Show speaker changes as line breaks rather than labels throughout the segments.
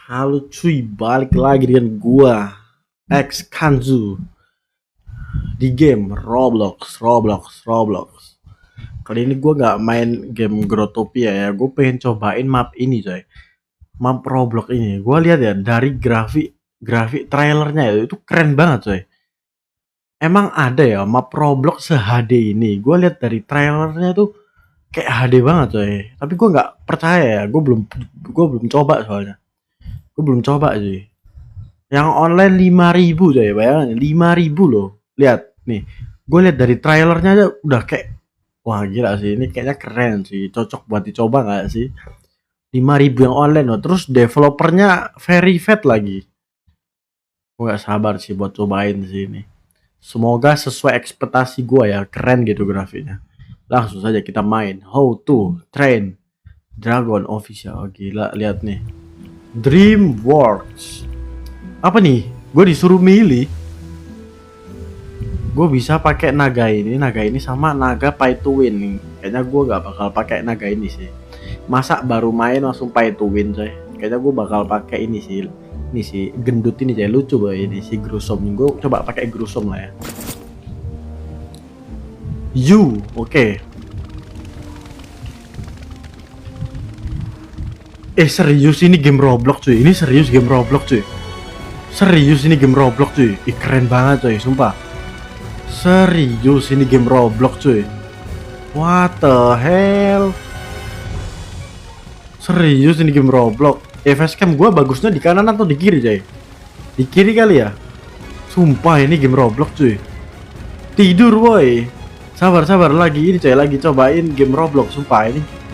Halo cuy, balik lagi dengan gua X Kanzu di game Roblox. Kali ini gua nggak main game Growtopia ya, gue pengen cobain map ini coy. Map Roblox ini, gua lihat ya dari grafik trailernya itu keren banget coy. Emang ada ya map Roblox se-HD ini? Gua lihat dari trailernya tuh kayak HD banget coy. Tapi gua nggak percaya ya, gua belum coba soalnya. Gue belum coba sih. Yang online 5.000 coy, bayangin 5.000 loh. Lihat nih. Gue lihat dari trailernya aja udah kayak wah gila sih, ini kayaknya keren sih. Cocok buat dicoba nggak sih? 5.000 yang online loh. Terus developernya very fat lagi. Gue gak sabar sih buat cobain sih ini. Semoga sesuai ekspektasi gue ya, keren gitu grafiknya. Langsung saja kita main How to Train Dragon Official. Oh, gila, lihat nih. Dreamworks. Apa nih? Gue disuruh milih. Gue bisa pakai naga ini sama naga pay to win nih. Kayaknya gue gak bakal pakai naga ini sih. Masa baru main langsung pay to win coy. Kayaknya gue bakal pakai ini sih. Ini sih gendut ini coy, lucu boy ini si Grusom. Gue coba pakai Grusom lah ya. Oke. Serius ini game Roblox cuy. Ini serius game Roblox cuy. Serius ini game Roblox cuy. Keren banget cuy, sumpah. Serius ini game Roblox cuy. What the hell? Serius ini game Roblox. Facecam gue bagusnya di kanan atau di kiri cuy? Di kiri kali ya. Sumpah ini game Roblox cuy. Tidur boy. Sabar lagi ini coy, lagi cobain game Roblox sumpah ini.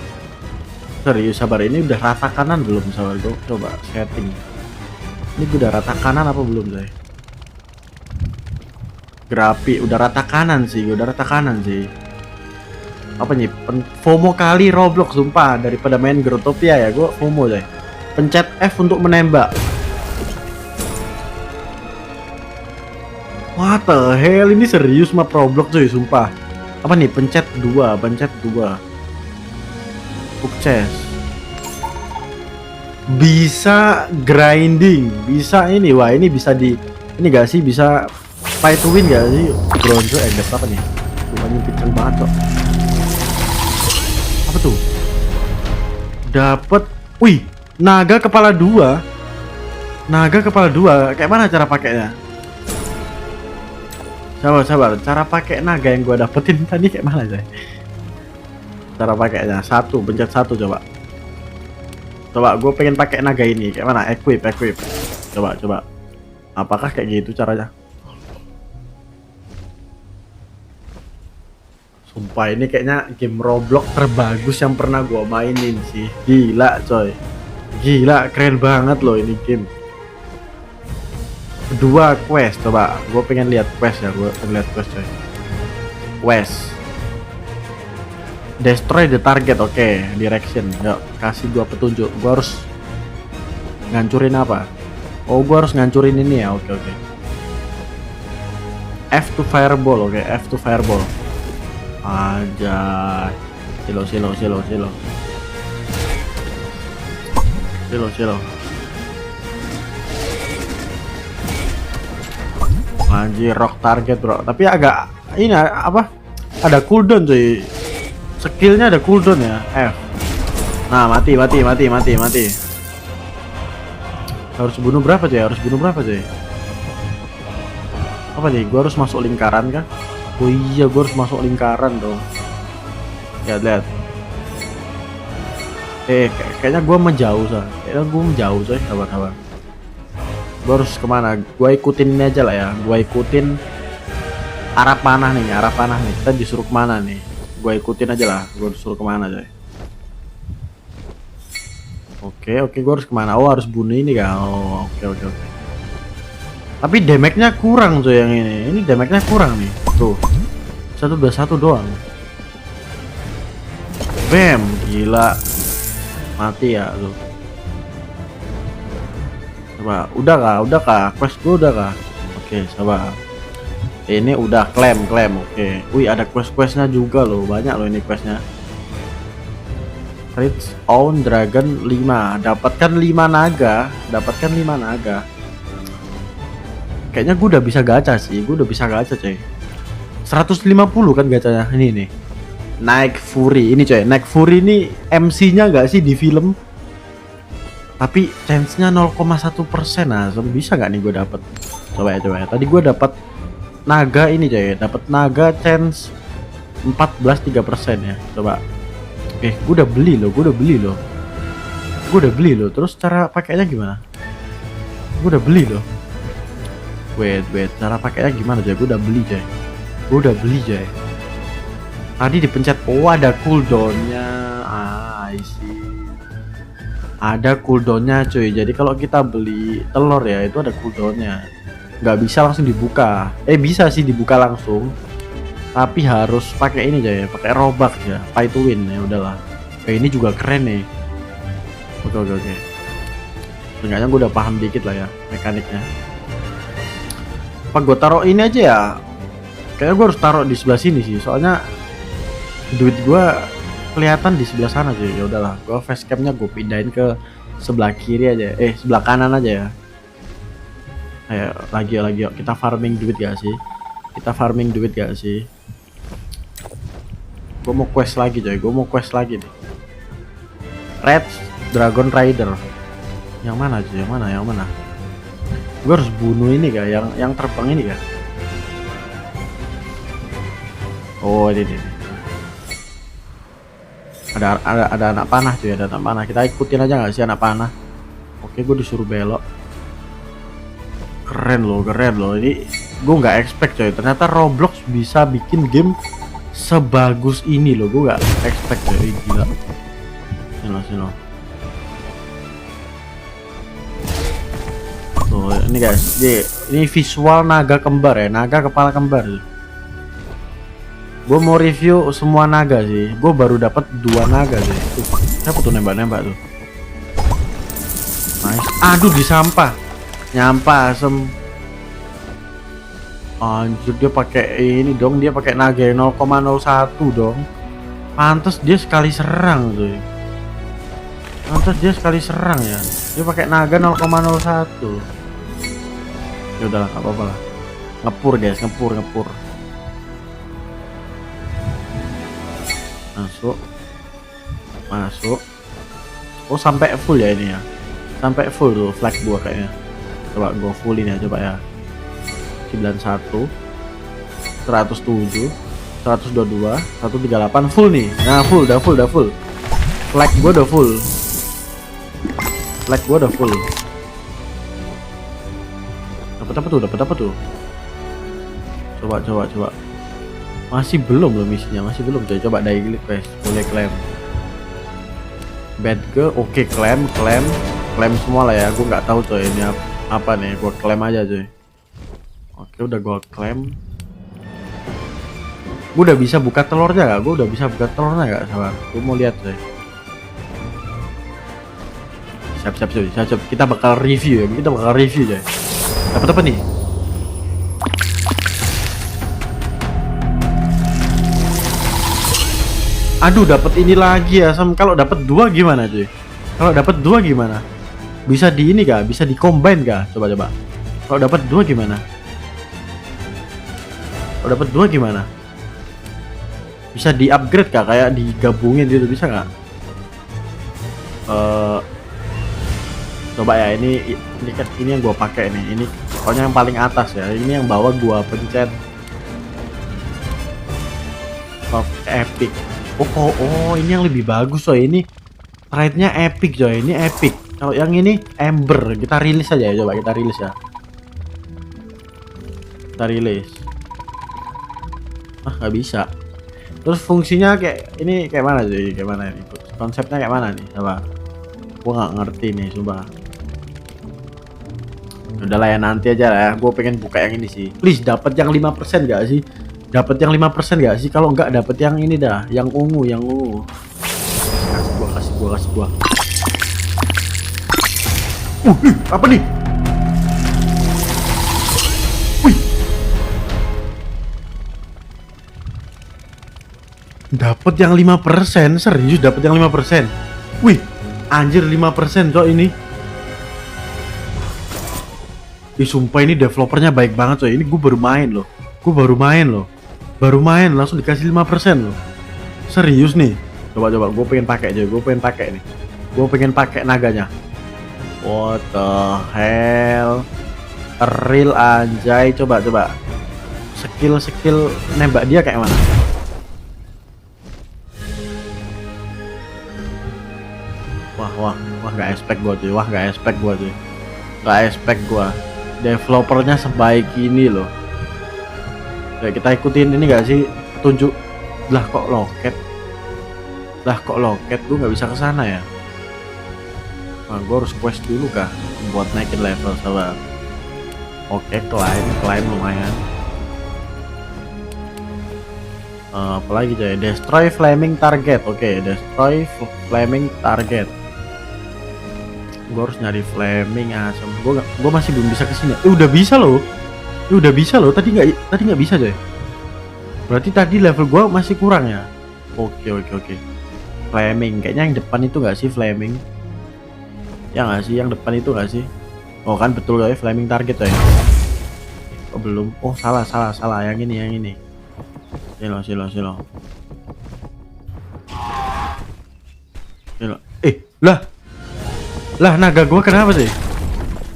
Serius sabar, ini udah rata kanan belum? Sabar gue coba setting. Ini gue udah rata kanan apa belum coy? Grafik udah rata kanan sih, Apa nih? FOMO kali Roblox sumpah, daripada main Growtopia ya, gue FOMO coy. Pencet F untuk menembak. What the hell, ini serius map Roblox cuy sumpah. Apa nih? Pencet 2. Sukses. Bisa grinding, bisa ini. Wah, ini bisa ini gak sih, bisa pay to win gak sih? Bronze apa nih? Bukannya kecil banget kok. Apa tuh? Dapat. Wih, naga kepala 2. Kayak mana cara pakainya? Sabar. Cara pakai naga yang gua dapetin tadi kayak mana sih? Cara pakainya pencet 1 coba. Gue pengen pakai naga ini kayak mana? Equip. Coba. Apakah kayak gitu caranya? Sumpah ini kayaknya game Roblox terbagus yang pernah gue mainin sih. Gila coy. Gila, keren banget loh ini game. Kedua quest, coba. Gue pengen lihat quest ya, coy. Quest. Destroy the target, oke. Direction, yuk kasih gua petunjuk. Gua harus ngancurin apa? Oh, gua harus ngancurin ini ya, oke. F to fireball, oke. F to fireball. Aja. Silo. Anjir, rock target bro. Tapi agak ini apa? Ada cooldown cuy. Skillnya ada cooldown ya, F. Nah, mati. Harus bunuh berapa coy? Apa nih? Gua harus masuk lingkaran kah? Oh iya, gua harus masuk lingkaran dong. Lihat. Kayaknya gua menjauh coy. Sabar. Gua harus kemana? Gua ikutin ini aja lah ya. Gua ikutin arah panah nih. Kita disuruh kemana nih? Gue ikutin aja lah, gue disuruh kemana coy. Oke, gue harus kemana? Oh, harus bunuh ini kan. Oh, oke. Tapi damage-nya kurang coy yang ini damage-nya kurang nih. Tuh, 121 doang. Bam, gila. Mati ya tuh. Coba, udah kah? Quest gue udah kah? Oke, sabar. Ini udah klaim, oke. Wih, ada quest-questnya juga loh, banyak loh ini questnya. Reach own dragon 5. Dapatkan 5 naga. Kayaknya gue udah bisa gacha sih. Coy. 150 kan gacanya. Ini nih. Night Fury. Ini coy. Night Fury ini MC-nya nggak sih di film? Tapi chance-nya 0,1%. Nah, bisa nggak nih gue dapet? Coba ya. Tadi gue dapat naga ini coy. Dapat naga chance 14,3% ya. Coba. Oke, gue udah beli loh. Terus cara pakainya gimana? Gue udah beli loh. Wait. Cara pakainya gimana coy? Gue udah beli coy. Tadi dipencet. Oh, ada cooldownnya. I see. Ada cooldownnya cuy. Jadi kalau kita beli telur ya, itu ada cooldownnya. Nggak bisa langsung dibuka. Bisa sih dibuka langsung. Tapi harus pakai ini aja ya, pakai Robux ya, pay to win ya udahlah. Ini juga keren nih. Oke. Seenggaknya gue udah paham dikit lah ya mekaniknya. Apa gue taruh ini aja ya? Kayaknya gue harus taruh di sebelah sini sih, soalnya duit gue kelihatan di sebelah sana sih. Ya udahlah, gue facecamnya gue pindahin ke sebelah kiri aja. Sebelah kanan aja ya. Ayo lagi yuk. Kita farming duit gak sih? Gue mau quest lagi coy, nih. Red Dragon Rider. Yang mana? Gue harus bunuh ini kah? Yang terbang ini kah? Oh ini. Ada anak panah cuy, Kita ikutin aja nggak sih anak panah? Oke, gue disuruh belok. Keren loh. Ini gue nggak expect coy. Ternyata Roblox bisa bikin game sebagus ini loh. Gue nggak expect coy. Gila. Sini. Tuh ini guys, ini visual naga kembar ya, naga kepala kembar. Gue mau review semua naga sih. Gue baru dapat 2 naga sih. Siapa tuh nembak tuh? Nice. Aduh, di sampah. Nyampah asem. Anjir, dia pakai ini dong. Dia pakai naga 0,01 dong. Pantes dia sekali serang tuh. Ya. Dia pakai naga 0,01. Ya udahlah, enggak apa-apa lah. Ngepur guys, ngepur. Masuk. Oh, sampai full ya ini ya. Sampai full tuh flag gua kayaknya. Coba gua fullin ya, coba ya. 91 107 122 138 full nih. Nah, udah full. Flag gua udah full. Dapat apa tuh? Coba. Masih belum loh misinya, coba daily quest, boleh claim. Bad girl, oke, claim semua lah ya. Gue nggak tahu coy ini apa nih, gue claim aja coy. Oke, udah gue claim. Gue udah bisa buka telurnya gak? Sabar, gue mau lihat coy. Siap. Kita bakal review coy. Dapat apa nih? Aduh, dapat ini lagi ya. Kalau dapat 2 gimana cuy? Bisa di ini kah? Bisa di combine kah? Coba. Kalau dapat 2 gimana? Bisa di upgrade kah? Kayak digabungin gitu, bisa nggak? Coba ya, ini yang gua pakai nih. Ini pokoknya yang paling atas ya. Ini yang bawah gua pencet soft epic. Oh, ini yang lebih bagus coy. Ini trade-nya epic coy. Ini epic. Kalau yang ini ember. Kita rilis aja ya. Coba kita rilis ya. Nggak bisa. Terus fungsinya kayak mana sih? Kayak mana ini? Konsepnya kayak mana nih? Coba. Gua nggak ngerti nih, coba. Udah lah ya, nanti aja lah ya. Gue pengen buka yang ini sih. Please dapat yang 5% gak sih? Kalau nggak dapat yang ini dah, yang ungu. Kasih gua. Apa nih? Dapat yang 5%, serius dapat yang 5%. Wih, anjir 5% cok ini. Ih, sumpah ini developernya baik banget coy. Ini gue baru main loh. Baru main langsung dikasih 5% loh. Serius nih. Coba gue pengen pakai aja. Gue pengen pakai naganya. What the hell? Real anjay. Coba. Skill nembak dia kayak mana? Wah, gak expect gua cuy. Gak expect gua. Developernya sebaik ini loh. Ya, kita ikutin ini gak sih petunjuk. Lah kok loket gue nggak bisa ke sana ya. Nah, gue harus quest dulu kah buat naikin level sahabat. Oke, climb lumayan. Apalagi coy, destroy flaming target. Oke, destroy flaming target. Gue harus nyari flaming asem. Gue masih belum bisa kesini. Udah bisa loh. Tadi nggak bisa coy. Berarti tadi level gue masih kurang ya. Oke. Flaming, kayaknya yang depan itu nggak sih flaming? Ya nggak sih, yang depan itu nggak sih? Oh kan betul coy, flaming target coy. Oh belum. Oh salah. Yang ini. Silo. Lah naga gua kenapa sih?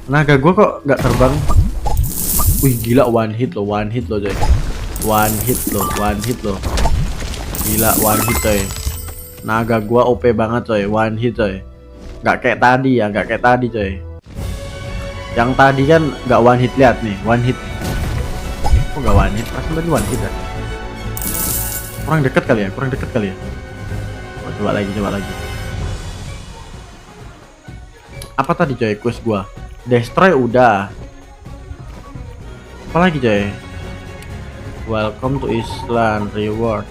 Naga gua kok nggak terbang? Wih gila, one hit loh coy. One hit loh. Gila, one hit coy. Naga gua OP banget coy, one hit coy. Nggak kayak tadi coy. Yang tadi kan nggak one hit, lihat nih, one hit. Kok nggak one hit? Pas tadi one hit ya? Kurang dekat kali ya. Oh, coba lagi. Apa tadi coy quest gua? Destroy udah. Apalagi coy? Welcome to Island reward.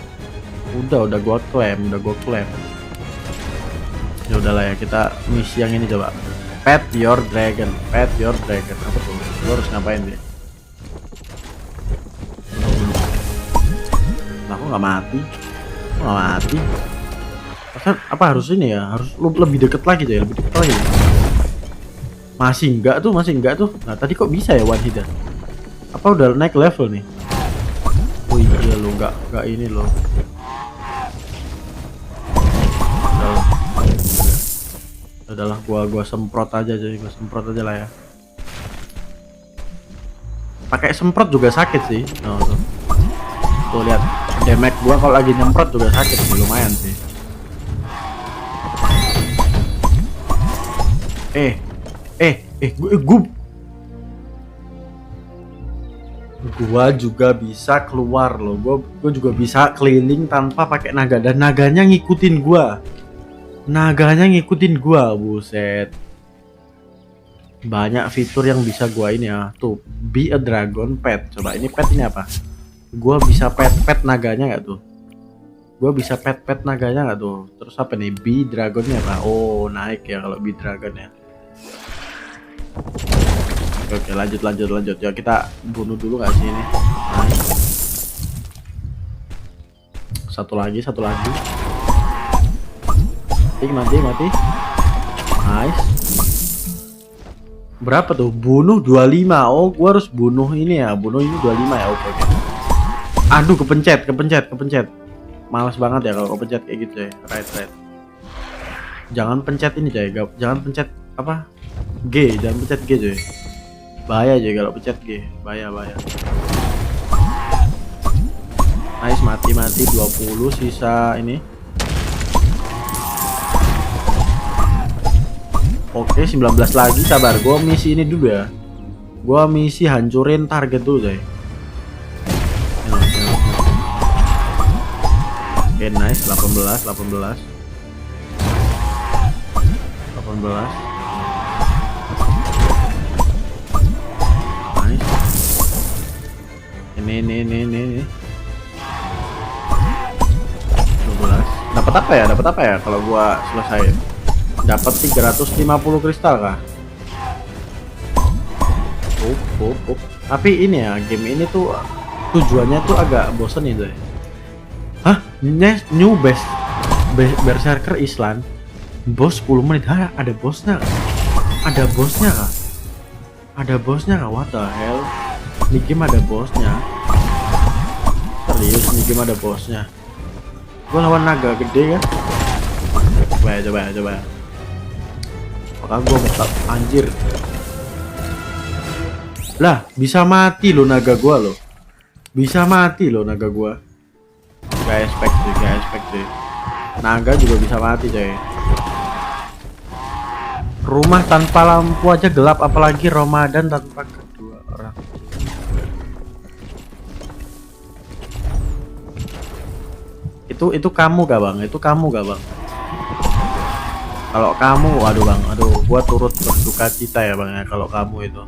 Udah gua claim. Ya udahlah ya, kita misi yang ini coba. Pet your dragon. Apa tuh? Gua harus ngapain deh? Nah, aku nggak mati. Apa harus ini ya? Harus lebih deket lagi coy, Masih enggak tuh. Nah, tadi kok bisa ya one hit ya? Apa udah naik level nih? Oh iya lo, enggak ini loh. Udahlah, gua semprot aja lah ya. Pakai semprot juga sakit sih. Oh, tuh lihat, damage gua kalau lagi nyemprot juga sakit sih, lumayan sih. Gua juga bisa keluar loh. Gua juga bisa keliling tanpa pakai naga, dan naganya ngikutin gua. Buset. Banyak fitur yang bisa gua ini ya. Tuh, be a dragon pet. Coba ini pet ini apa? Gua bisa pet naganya nggak tuh? Terus apa nih? Be dragonnya apa? Oh, naik ya kalau be dragon ya. Oke, lanjut ya, kita bunuh dulu nggak sih ini? Nice. Satu lagi. Mati. Nice. Berapa tuh? Bunuh 25. Oh, gua harus bunuh ini ya. Bunuh ini 25 ya. Oke. Aduh, kepencet. Malas banget ya kalau kepencet kayak gitu ya. Right. Jangan pencet ini coy. Jangan pencet apa? G, jangan pencet G coy. Bahaya aja kalau pencet G. Bahaya. Nice, mati 20, sisa ini. Oke, 19 lagi, sabar. Gua misi ini dulu ya. Gua misi hancurin target dulu coy. Oke, nice, 18. Ini 12. Dapat apa ya kalau gua selesai? Dapat 350 kristal kah? Tapi ini ya, game ini tuh tujuannya tuh agak bosen nih coy. Hah? New Berserker Island bos 10 menit. Ada bosnya kah? Ada bosnya kah? Ada bosnya kah? What the hell? Ini game ada bosnya. Serius, ini game ada bosnya. Gua lawan naga gede kan? Coba. Apakah gua bakal anjir? Lah, bisa mati lo naga gua lo. Bisa mati lo naga gua. Gak expect sih. Naga juga bisa mati coy. Rumah tanpa lampu aja gelap, apalagi Ramadan tanpa kedua orang. Itu kamu gak bang? Itu kamu gak bang? Kalau kamu, aduh gua turut berduka cita ya bang ya. Kalau kamu itu,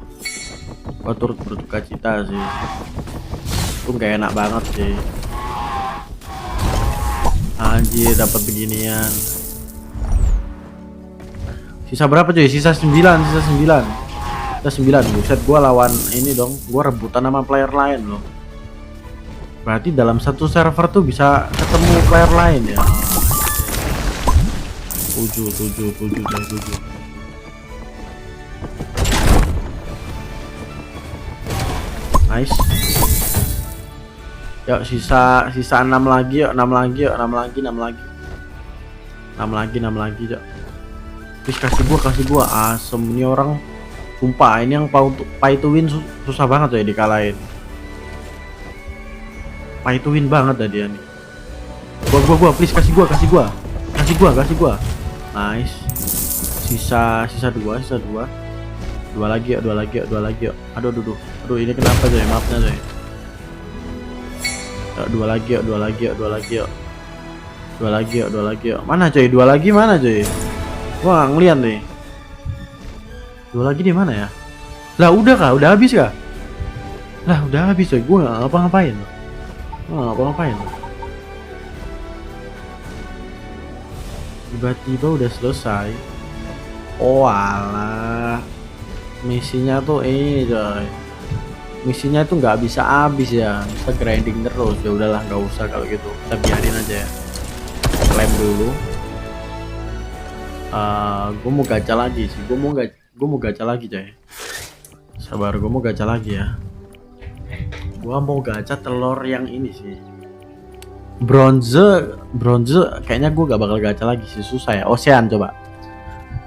gua turut berduka cita sih. Itu gak enak banget sih. Anjir, dapat beginian. Sisa berapa cuy? Sisa 9. Buset, gua lawan ini dong. Gua rebutan sama player lain loh. Berarti dalam satu server tuh bisa ketemu player lain ya. 7. Nice. Yuk sisa 6 lagi yuk, 6 lagi yuk. Please kasih gua asem ini orang. Sumpah ini yang pay to win susah banget ya dikalahin. Pay to win banget dah dia nih. Gua please kasih gua. Nice. Sisa 2. Dua lagi yuk. Aduh ini kenapa coy? Maafnya coy. Dua lagi yuk. Mana coy? Dua lagi mana coy? Wah, ngeliat nih. Dua lagi di mana ya? Lah udah kah? Udah habis kah? Lah udah habis coy. Gua nggak ngapa-ngapain. Tiba-tiba udah selesai. Oh alah. Misinya tuh ini coy. Misinya itu nggak bisa habis ya. Bisa grinding terus. Ya udahlah, nggak usah kalau gitu. Kita biarin aja ya. Klaim dulu. Gue mau gacha lagi sih. Gue mau gacha lagi coy. Sabar, gue mau gacha lagi ya. Gue mau gacha telur yang ini sih. Bronze kayaknya gue gak bakal gacha lagi sih, susah ya. Ocean coba.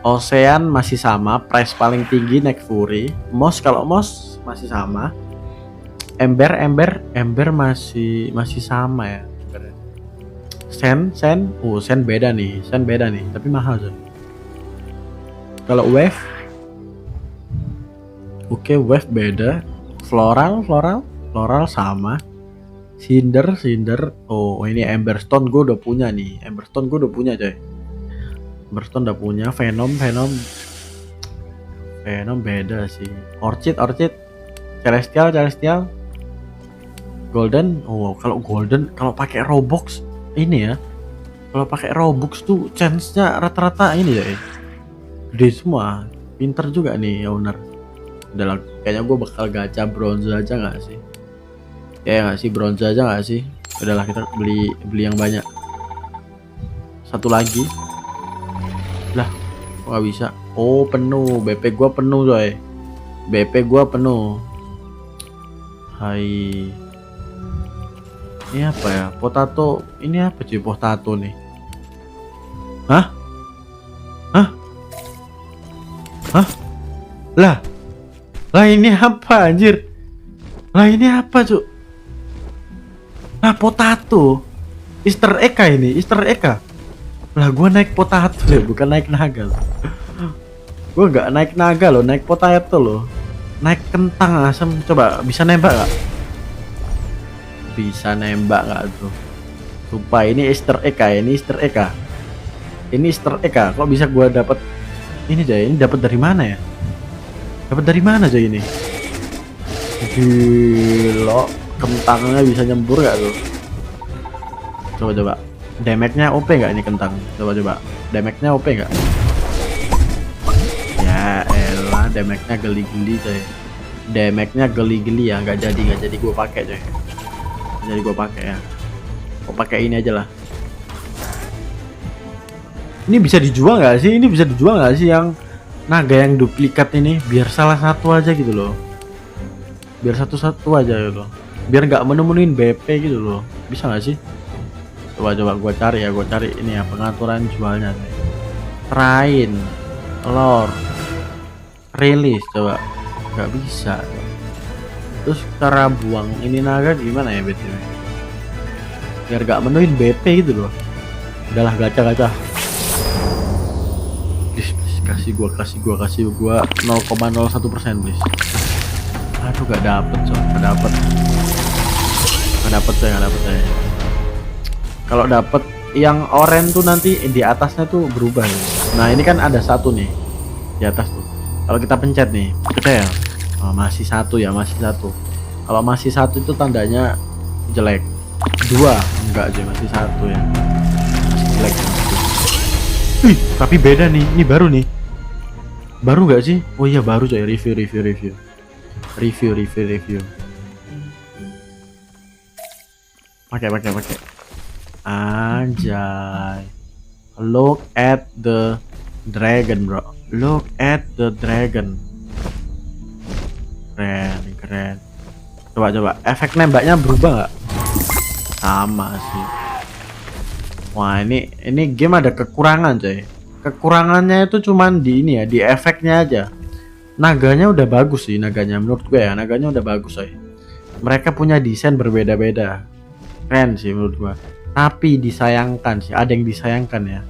Ocean masih sama, price paling tinggi naik Fury. Kalau Moss masih sama. Ember masih sama ya. Sen beda nih, tapi mahal tuh. Kalau wave, oke, wave beda. Floral sama. Cinder. Oh ini Emberstone gue udah punya nih. Coy. Emberstone udah punya. Venom beda sih. Orchid. Celestial. Golden. Oh kalau golden, kalau pakai Robux ini ya. Kalau pakai Robux tuh chance-nya rata-rata ini ya. Gede semua. Pinter juga nih owner. Udah, kayaknya gue bakal gacha bronze aja nggak sih? Ya nggak sih, bronze aja nggak sih? Udahlah, kita beli yang banyak. Satu lagi. Lah, kok nggak bisa? Oh penuh. BP gue penuh coy. Hai. Ini apa ya? Potato. Ini apa sih potato nih? Hah? Lah ini apa anjir? Lah ini apa cuk? Lah potato. Easter egg ini, Lah gua naik potato ya, bukan naik naga loh. Gua nggak naik naga loh, naik potato loh. Naik kentang asam. Coba bisa nembak gak? Bisa nembak gak tuh? Lupa, ini Easter egg ya, ini Easter egg. Kok bisa gua dapat ini Jay? Ini dapat dari mana ya? Jay ini? Gila, kentangnya bisa nyembur gak tuh? Coba. Damage-nya OP gak ini kentang? Coba. Damage-nya OP gak? Ya elah, damage-nya geli-geli coy. Ya, nggak jadi gue pakai coy. Jadi gue pakai ya. Gue pakai ini aja lah. Ini bisa dijual nggak sih? Ini bisa dijual nggak sih yang naga yang duplikat ini? Biar salah satu aja gitu loh. Biar satu-satu aja gitu loh. Biar nggak menemuin BP gitu loh. Bisa nggak sih? Coba gua cari ya, gua cari ini ya pengaturan jualnya nih. Train, lore, rilis coba. Nggak bisa. Terus cara buang ini naga gimana ya BTW? Biar gak menuin BP gitu loh. Udahlah gacha. Please, kasih gua 0,01% please. Aduh gak dapet coy, gak dapet saya. Kalau dapet yang oranye tuh nanti di atasnya tuh berubah ya. Nah ini kan ada satu nih di atas tuh. Kalau kita pencet nih, kita ya masih satu. Kalau masih satu itu tandanya jelek. Dua enggak aja, masih satu ya, masih jelek. Tapi beda nih, ini baru nih. Baru nggak sih? Oh iya baru coy. Review. Pakai. Anjay. Look at the dragon, bro. Look at the dragon. Keren. Coba. Efek nembaknya berubah nggak? Sama sih. Wah ini game ada kekurangan coy. Kekurangannya itu cuman di ini ya, di efeknya aja. Naganya udah bagus sih, menurut gue ya, naganya udah bagus coy. Mereka punya desain berbeda-beda. Keren sih menurut gue. Tapi disayangkan sih, ada yang disayangkan ya.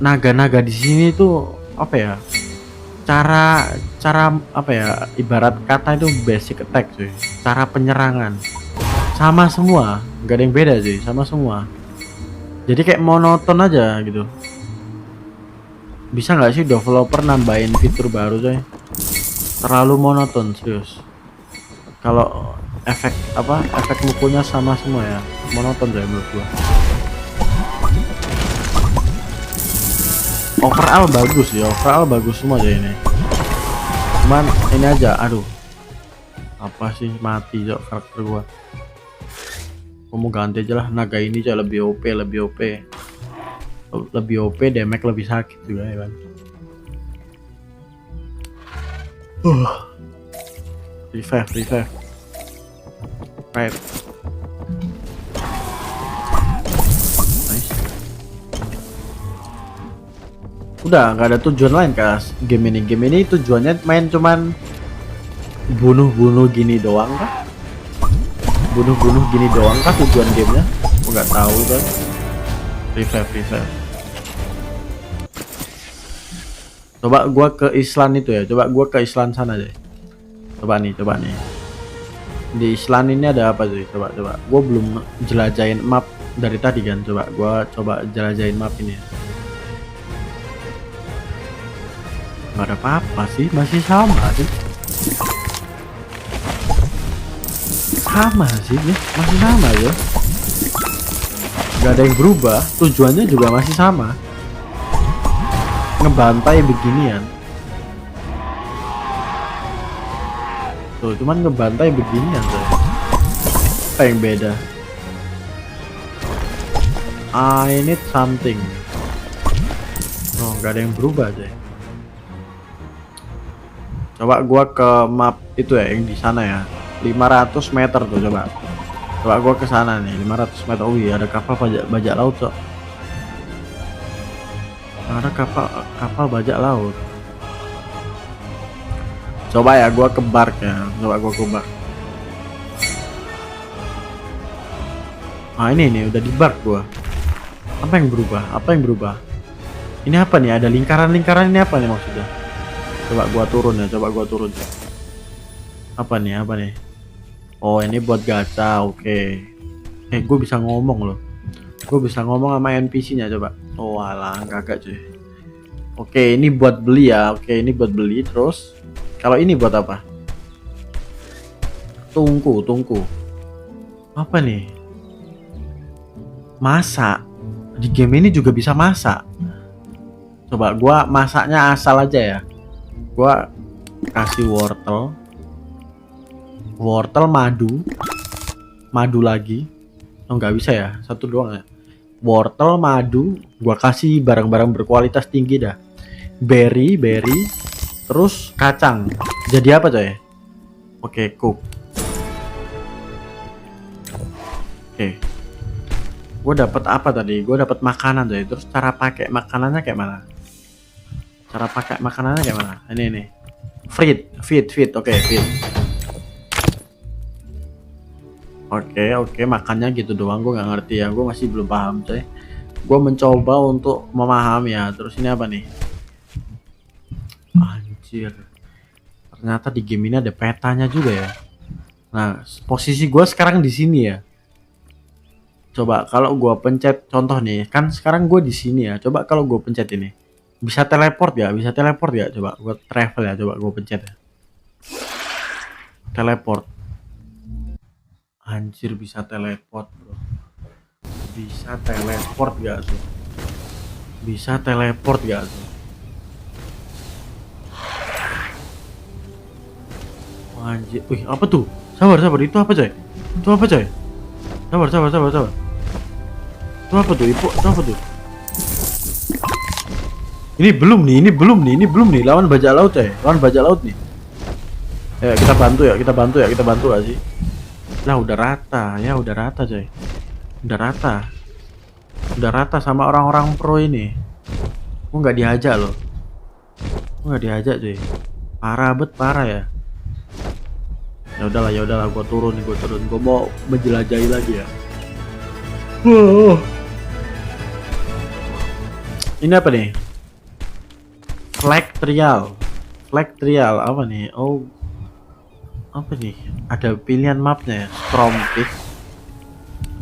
Naga-naga di sini tuh apa ya? Cara apa ya? Ibarat kata itu basic attack cuy. Cara penyerangan sama semua, nggak ada yang beda sih, sama semua. Jadi kayak monoton aja gitu. Bisa nggak sih developer nambahin fitur baru coy? Terlalu monoton serius. Kalau efek mukulnya sama semua ya, monoton coy menurut gua. Overall bagus semua aja ini. Cuman ini aja, aduh. Apa sih mati coy karakter gua. Mau ganti aja lah, naga ini coy lebih OP, damage lebih sakit juga ya kan. Revive. Right. Nice. Udah nggak ada tujuan lain kas game ini tujuannya main cuman bunuh gini doang kah? Bunuh gini doang kah tujuan gamenya? Aku nggak tahu kan. Revive. Coba gua ke Island itu ya. Coba gua ke Island sana deh. Coba nih. Di Island ini ada apa sih? Coba. Gua belum jelajahin map dari tadi kan. Coba jelajahin map ini ya. Gak ada apa-apa sih, masih sama sih. Masih sama ya. Gak ada yang berubah, tujuannya juga masih sama. Ngebantai beginian. Tuh, cuman ngebantai beginian tuh. Apa yang beda? I need something. Oh, gak ada yang berubah aja. Coba gua ke map itu ya, yang di sana ya. 500 meter tuh coba gua ke sana nih 500 meter. Oh iya ada kapal bajak laut cok. Ada kapal bajak laut. Coba ya gua ke bark ya. Ah ini udah di bark gua. Apa yang berubah? Ini apa nih? Ada lingkaran ini apa nih maksudnya? Coba gua turun ya. Apa nih? Oh ini buat gacha, oke. Gue bisa ngomong loh. Gue bisa ngomong sama NPC-nya coba. Oh alah, kagak cuy. Oke, ini buat beli ya. Terus kalau ini buat apa? Tungku. Apa nih? Masak. Di game ini juga bisa masak. Coba gua masaknya asal aja ya. Gua kasih wortel madu lagi. Oh nggak bisa ya, satu doang ya. wortel, madu, gua kasih barang-barang berkualitas tinggi dah. Berry, terus kacang. Jadi apa coy? Oke, cook. Oke. Gue dapat apa tadi? Gue dapat makanan coy. Terus cara pakai makanannya kayak mana? Cara pakai makanannya kayak mana? Ini nih. Feed. Oke, feed. Oke, makannya gitu doang. Gue nggak ngerti ya. Gue masih belum paham coy. Gue mencoba untuk memahami ya. Terus ini apa nih? Anjir. Ternyata di game ini ada petanya juga ya. Nah, posisi gue sekarang di sini ya. Coba kalau gue pencet contoh nih, kan sekarang gue di sini ya. Coba kalau gue pencet ini, bisa teleport ya? Bisa teleport ya? Coba gue travel ya. Coba gue pencet ya. Teleport. Anjir bisa teleport bro. Bisa teleport gak tuh? Bisa teleport gak tuh? Anjir, wih apa tuh? Sabar, itu apa coy? Itu apa coy? Sabar. Itu apa tuh? Itu apa tuh? Ini belum nih. Lawan bajak laut coy. Lawan bajak laut nih. Kita bantu gak sih? Lah udah rata coy. Udah rata sama orang-orang pro ini. Gua nggak diajak loh. Coy. Parah ya. Ya udahlah, gua turun. Gua mau menjelajahi lagi ya. Ini apa nih? Flag trial apa nih? Oh, apa nih? Ada pilihan mapnya ya.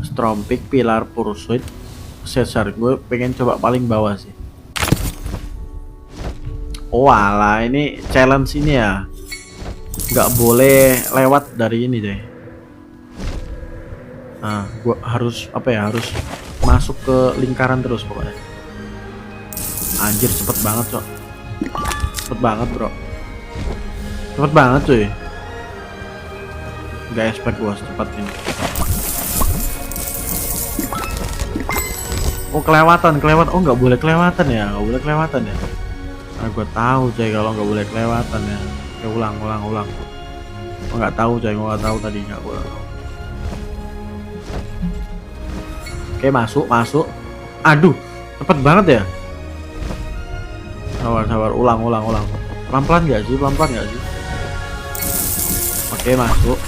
Storm Peak, Pilar Pursuit, Caesar. Gue pengen coba paling bawah sih. Oh alah, ini challenge ini ya. Nggak boleh lewat dari ini deh. Nah, gue harus apa ya? Harus masuk ke lingkaran terus pokoknya. Anjir cepet banget cok. Cepet banget bro. Cepet banget cuy. Gak expect gua secepat ini. Oh kelewatan. Oh nggak boleh kelewatan ya. Nah, gue tahu coy kalau nggak boleh kelewatan ya. Oke, ulang. Gue nggak tahu coy. Gue nggak tahu tadi nggak gue. Oke masuk. Aduh cepet banget ya. Sabar. Ulang. Pelan-pelan nggak sih? Oke masuk.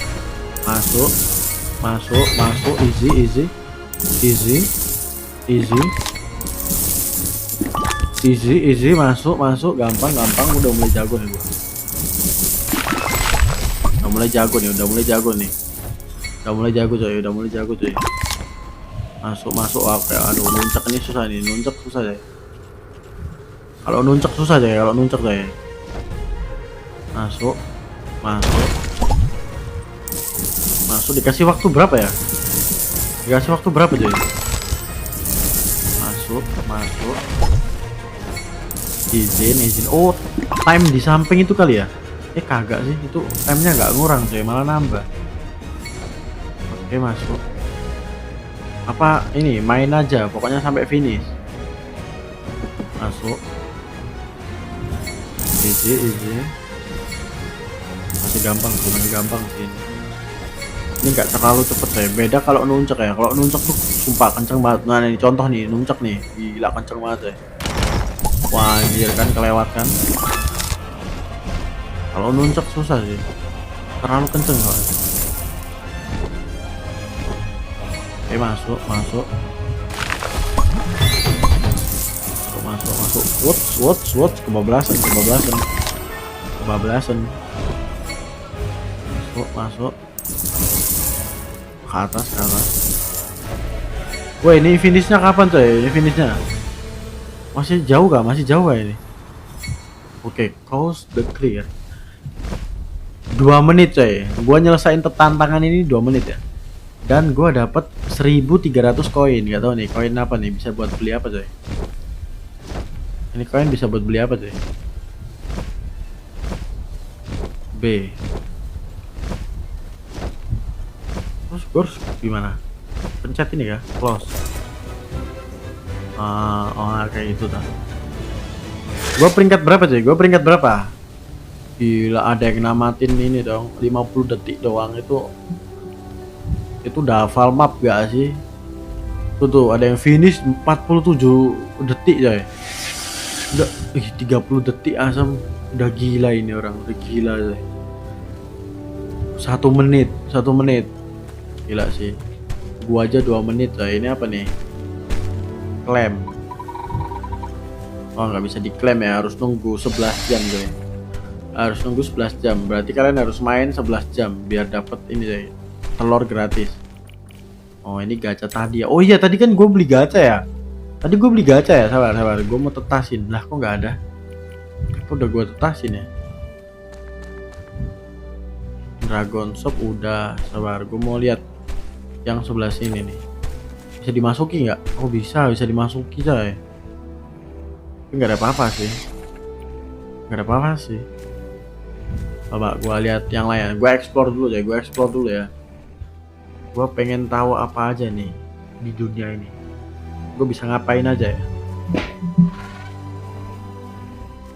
Easy masuk gampang udah mulai jago nih gua. Udah mulai jago coy. Masuk oke. Aduh nuncek ini susah ya. Kalau nuncek susah coy. Masuk dikasih waktu berapa ya? Coy? Masuk. Izin. Oh, time di samping itu kali ya? Kagak sih, itu timenya nggak ngurang coy, malah nambah. Oke, masuk. Apa ini main aja, pokoknya sampai finish. Masuk. Izin. Masih gampang sih. Ini nggak terlalu cepet ya. Beda kalau nuncek ya. Kalau nuncek tuh sumpah kenceng banget. Nah ini contoh nih nuncek nih, gila kenceng banget ya. Wah anjir kan kelewat kan. Kalau nuncek susah sih, terlalu kenceng soalnya. Oke masuk. Watch kebablasan. Masuk. Ke atas. Wah ini finishnya kapan coy? Masih jauh gak ini? Oke, coast the clear. 2 menit coy. Gua nyelesain tantangan ini 2 menit ya. Dan gua dapat 1.300 koin. Gak tahu nih koin apa nih, bisa buat beli apa coy? Ini koin bisa buat beli apa coy? B. Terus gimana? Pencet ini ya, close. Kayak gitu dah. Gua peringkat berapa cuy? Gua peringkat berapa? Gila, ada yang namatin ini dong, 50 detik doang itu udah hafal map gak sih? Tuh ada yang finish 47 detik coy. Udah 30 detik asam. Udah gila ini orang, udah gila coy. 1 menit. Gila sih. Gua aja 2 menit coy. Ini apa nih? Klaim. Oh, nggak bisa diklaim ya, harus nunggu 11 jam coy. Harus nunggu 11 jam. Berarti kalian harus main 11 jam biar dapat ini coy. Telur gratis. Oh, ini gacha tadi ya. Oh iya, tadi kan gue beli gacha ya. Tadi gue beli gacha ya. Sabar. Gue mau tetasin. Lah, kok nggak ada? Apa udah gue tetasin ya? Dragon Shop udah. Sabar, gue mau lihat yang sebelah sini nih. Bisa dimasuki nggak? Oh bisa dimasuki coy. Tapi nggak ada apa-apa sih. Coba gue lihat yang lain. Gue explore dulu ya. Gue pengen tahu apa aja nih di dunia ini. Gue bisa ngapain aja ya.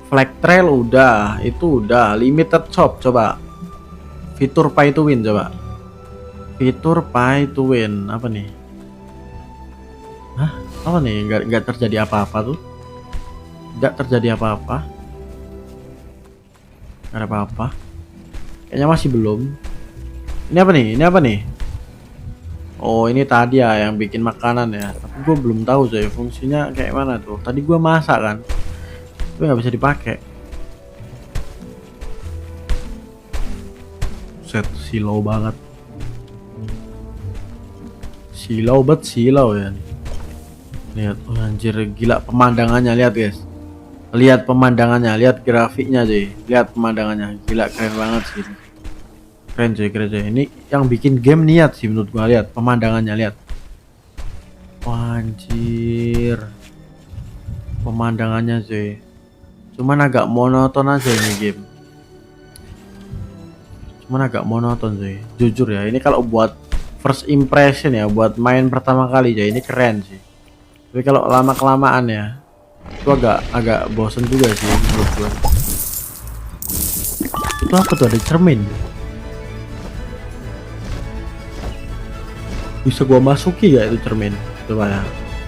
Flag Trail udah, itu udah. Limited Shop coba. Fitur pay to win coba. Fitur pay to win apa nih? Hah? Apa nih? Nggak terjadi apa-apa tuh. Nggak terjadi apa-apa. Nggak ada apa-apa. Kayaknya masih belum. Ini apa nih? Oh, ini tadi ya yang bikin makanan ya. Tapi gue belum tahu coy fungsinya kayak mana tuh. Tadi gue masak kan, tapi nggak bisa dipakai. Set silau banget. Silau ya. Lihat, oh, anjir gila pemandangannya, lihat guys. Lihat pemandangannya, lihat grafiknya cuy. Lihat pemandangannya, gila keren banget sih. Keren cuy. Ini yang bikin game niat sih menurut gua. Lihat pemandangannya, lihat. Wah, anjir. Pemandangannya cuy. Cuman agak monoton aja ini game. Cuy. Jujur ya, ini kalau buat first impression ya, buat main pertama kali ya ini keren sih. Tapi kalau lama kelamaan ya, itu agak bosen juga sih menurut gua. Itu apa tuh, ada cermin? Bisa gua masuki ya itu cermin? Coba ya,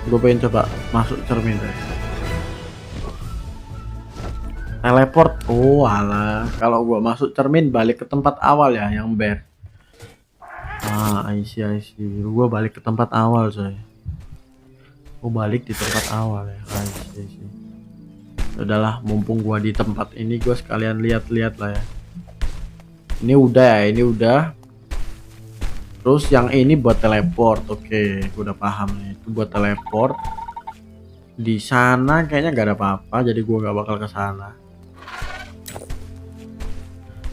gua pengen coba masuk cermin deh. Teleport. Oh alah, kalau gua masuk cermin balik ke tempat awal ya, yang bear. I see. Gua balik ke tempat awal coy. Gua balik di tempat awal ya. I see. Udahlah, mumpung gua di tempat ini, gua sekalian lihat-lihat lah ya. Ini udah. Terus yang ini buat teleport. Oke, gua udah paham nih. Itu buat teleport. Di sana kayaknya nggak ada apa-apa, jadi gua nggak bakal ke sana.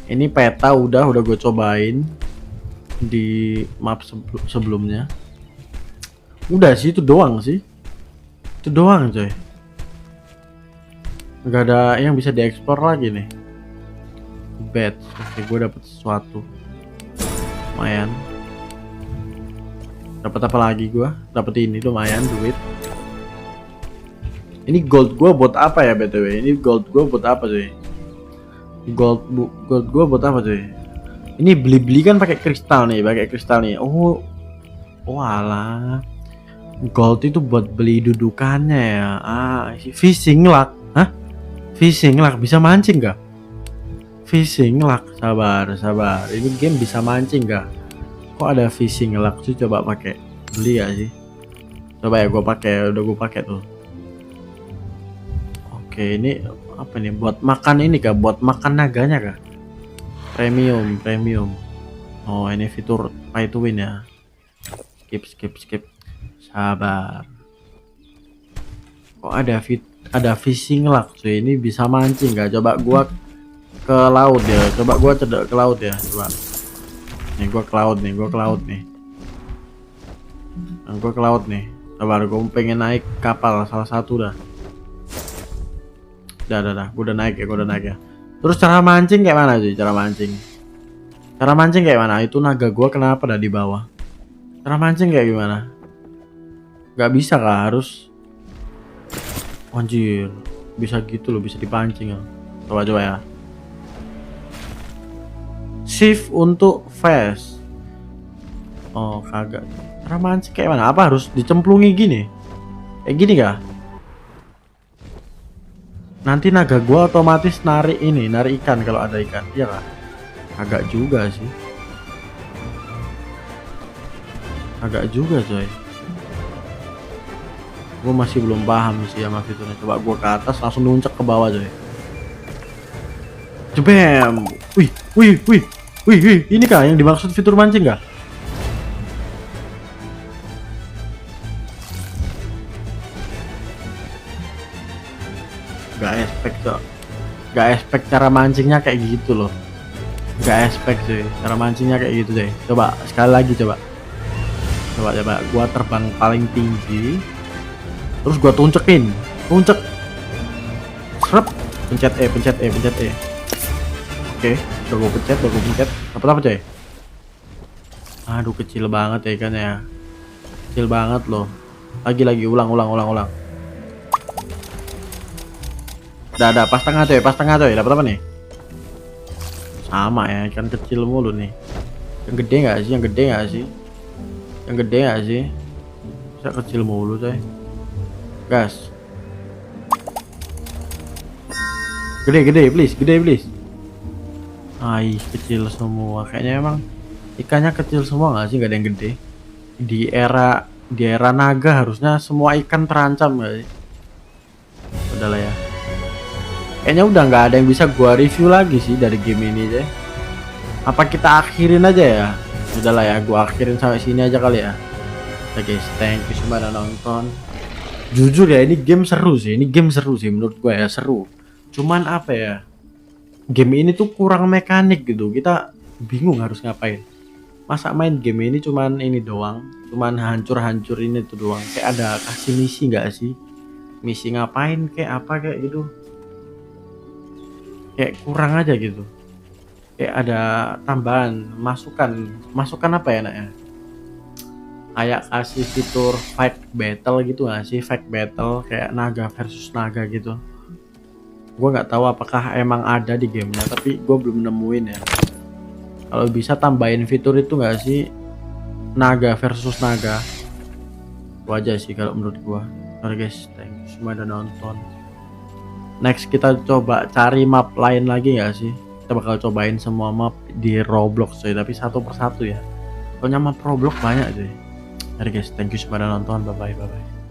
Ini peta udah gue cobain di map sebelumnya. Udah sih, itu doang coy. Nggak ada yang bisa diekspor lagi nih. Bet. Oke, gue dapet sesuatu. Lumayan. Dapat apa lagi gua? Dapat ini lumayan duit. Ini gold gua buat apa ya BTW? Ini gold gua buat apa cuy? Gold gua buat apa cuy? Ini beli kan pakai kristal nih, Oh, walah. Gold itu buat beli dudukannya ya. Fishing luck. Hah? Fishing luck bisa mancing gak? Fishing luck, sabar. Ini game bisa mancing gak? Kok ada fishing luck sih? Coba pakai, beli ya sih. Coba ya gue pakai, udah gue pakai tuh. Oke, ini apa nih? Buat makan ini kah? Buat makan naganya kah? Premium. Oh, ini fitur pay to win ya. Skip. Sabar. Kok ada fishing luck cuy? Ini bisa mancing gak? Coba gua ke laut ya. Coba Nih gua ke laut nih. Sabar, gua pengen naik kapal salah satu dah. Dah. Gua udah naik ya. Terus cara mancing kayak mana sih? Cara mancing kayak mana? Itu naga gua kenapa ada di bawah? Cara mancing kayak gimana? Gak bisa kah? Anjir, bisa gitu loh, bisa dipancing ya. Coba ya. Shift untuk fast. Oh kagak. Cara mancing kayak mana? Apa harus dicemplungi gini? Kayak gini kah? Nanti naga gua otomatis narik ini, narik ikan kalau ada ikan. Iya kah? Agak juga sih. Agak juga coy. Gue masih belum paham sih sama fiturnya. Coba gue ke atas langsung nuncek ke bawah coy. Jebem. Wih, wih, wih, wih, wih. Ini kah yang dimaksud fitur mancing kah? Gak expect coy. Gak expect cara mancingnya kayak gitu loh. Gak expect sih cara mancingnya kayak gitu deh. Coba sekali lagi coba. Coba. Gua terbang paling tinggi. Terus gua tuncekin. Tuncek. Serep. Pencet E, pencet E, pencet E. Oke, udah gua pencet. Dapat apa coy? Aduh kecil banget ya ikannya ya. Kecil banget loh. Lagi ulang. Udah pas tengah coy. Dapat apa nih? Sama ya, ikan kecil mulu nih. Yang gede nggak sih? Bisa kecil mulu coy. Gas. Gede please. Ai, kecil semua. Kayaknya emang ikannya kecil semua nggak sih? Nggak ada yang gede. Di era naga harusnya semua ikan terancam nggak sih? Udahlah ya. Kayaknya udah nggak ada yang bisa gua review lagi sih dari game ini deh. Apa kita akhirin aja ya? Udahlah ya, gua akhirin sampai sini aja kali ya. Oke guys, thank you semua udah nonton. Jujur ya, ini game seru sih. Menurut gua ya, seru. Cuman apa ya? Game ini tuh kurang mekanik gitu. Kita bingung harus ngapain. Masa main game ini cuman ini doang, cuman hancur ini tuh doang. Kayak ada kasih misi nggak sih? Misi ngapain kayak apa kayak gitu? Kayak kurang aja gitu. Kayak ada tambahan masukan apa ya nak ya? Kayak kasih fitur fight battle gitu nggak sih? Fight battle kayak naga versus naga gitu. Gue nggak tahu apakah emang ada di gamenya, tapi gue belum nemuin ya. Kalau bisa tambahin fitur itu nggak sih, naga versus naga. Itu aja sih kalau menurut gue. Oke guys, thank you semua udah nonton. Next kita coba cari map lain lagi nggak sih? Kita bakal cobain semua map di Roblox coy, tapi satu persatu ya. Soalnya map Roblox banyak cuy. Oke guys, thank you semua udah nonton. Bye bye.